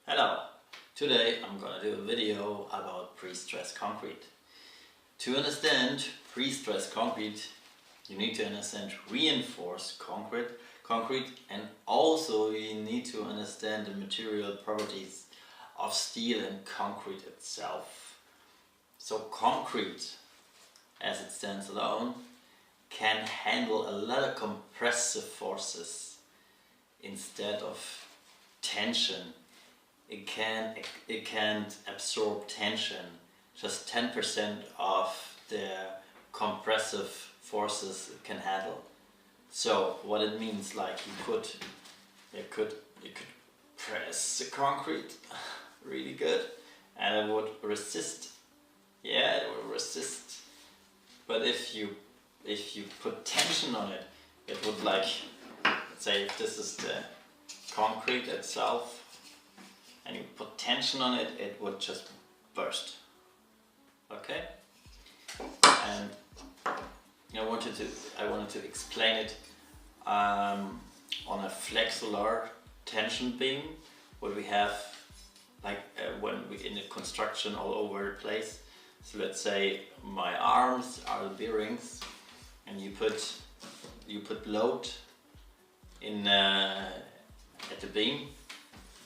Hello! Today I'm gonna do a video about pre-stressed concrete. To understand pre-stressed concrete, you need to understand reinforced concrete, and also you need to understand the material properties of steel and concrete itself. So concrete, as it stands alone, can handle a lot of compressive forces instead of tension. It can't absorb tension. Just 10% of the compressive forces it can handle. So what it means, like you could press the concrete really good, and it would resist. Yeah, it would resist. But if you put tension on it, it would, like, let's say if this is the concrete itself, and you put tension on it, it would just burst. Okay? And I wanted to explain it on a flexular tension beam, what we have like when we in the construction all over the place. So let's say my arms are the bearings, and you put load in at the beam.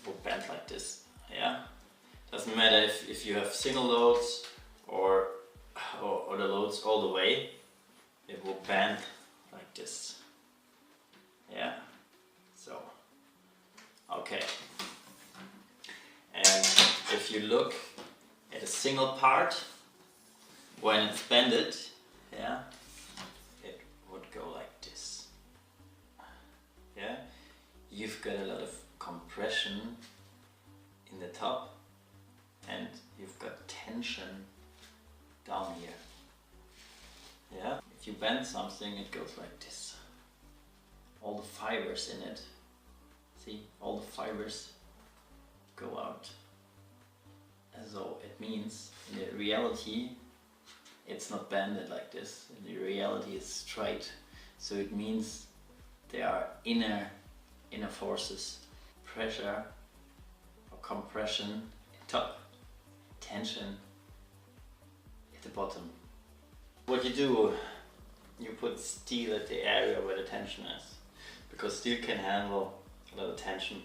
Will bend like this, yeah. Doesn't matter if you have single loads or the loads all the way, it will bend like this, yeah. So, okay. And if you look at a single part, when it's bended, yeah, it would go like this, yeah. You've got a lot of compression in the top, and you've got tension down here. Yeah, if you bend something, it goes like this. All the fibers in it, see, all the fibers go out. And so it means in the reality it's not bended like this. In the reality it's straight. So it means there are inner forces. Pressure or compression at top, tension at the bottom. What you do, you put steel at the area where the tension is, because steel can handle a lot of tension.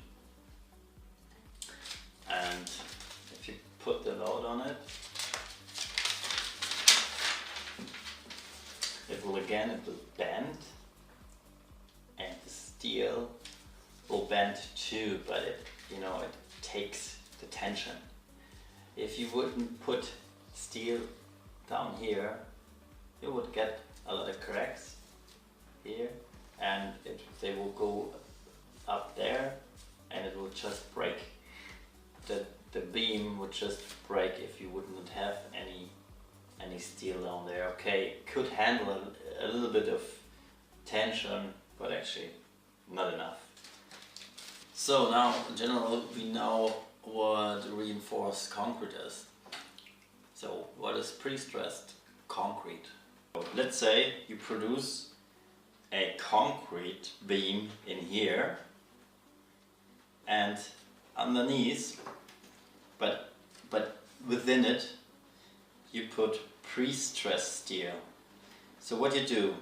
And if you put the load on it, it will bend, and the steel will bend too, but it takes the tension. If you wouldn't put steel down here, you would get a lot of cracks here, and they will go up there, and it will just break. The beam would just break if you wouldn't have any steel down there. Okay, it could handle a little bit of tension, but actually not enough. So now, in general, we know what reinforced concrete is. So what is pre-stressed concrete? Let's say you produce a concrete beam in here, and underneath, but within it, you put pre-stressed steel. So what you do,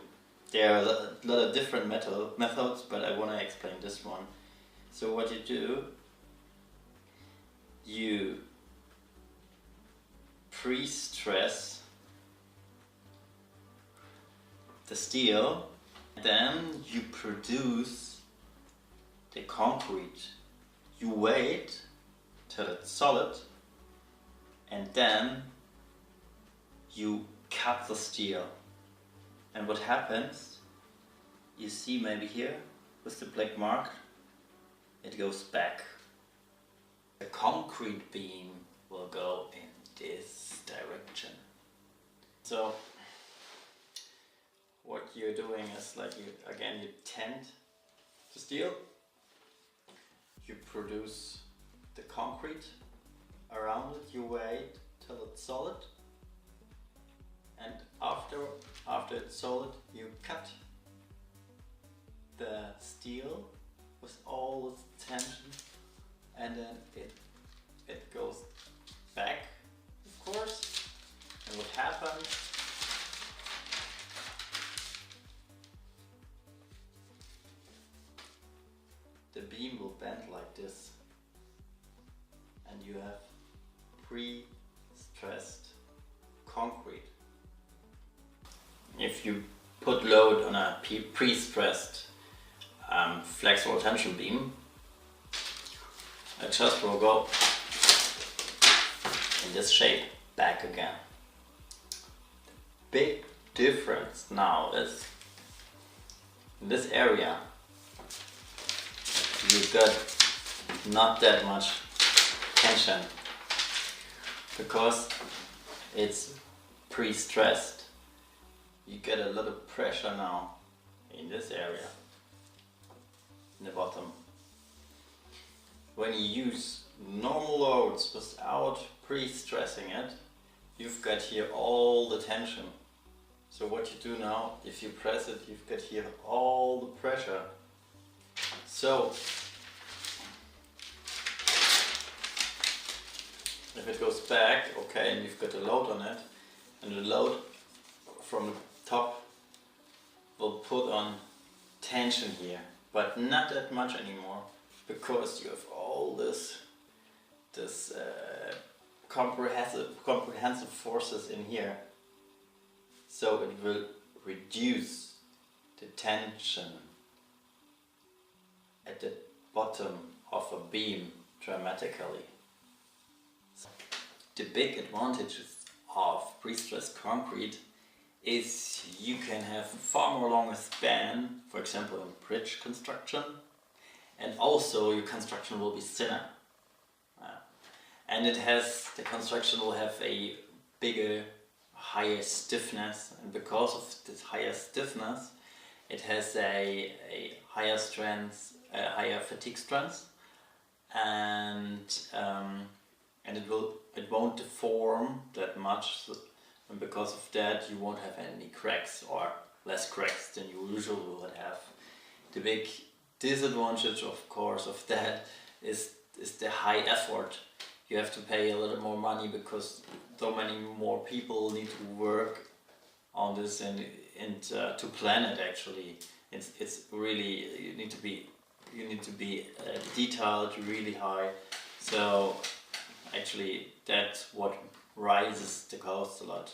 there are a lot of different methods, but I want to explain this one. So what you do, you pre-stress the steel, then you produce the concrete. You wait till it's solid, and then you cut the steel. And what happens, you see maybe here with the black mark, it goes back. The concrete beam will go in this direction. So what you're doing is, like, you tend the steel, you produce the concrete around it, you wait till it's solid, and after it's solid, you cut the steel with all its tension, and then it it goes back, of course. And what happens? The beam will bend like this, and you have pre-stressed concrete. If you put load on a pre-stressed flexible tension beam, it just will go in this shape back again. The big difference now is in this area you've got not that much tension because it's pre-stressed. You get a lot of pressure now in this area, in the bottom. When you use normal loads without pre-stressing it, you've got here all the tension. So what you do now, if you press it, you've got here all the pressure. So if it goes back, okay, and you've got a load on it, and the load from the top will put on tension here, but not that much anymore, because you have all this comprehensive forces in here. So it will reduce the tension at the bottom of a beam dramatically. The big advantages of pre-stressed concrete is you can have far more longer span, for example in bridge construction, and also your construction will be thinner. And the construction will have a bigger, higher stiffness, and because of this higher stiffness it has a higher strength, higher fatigue strength, and it won't deform that much, and because of that you won't have any cracks, or less cracks than you usually would have. The big disadvantage, of course, of that is the high effort. You have to pay a little more money because so many more people need to work on this and to plan it. Actually, it's really, you need to be detailed really high. So actually that's what rises the cost a lot.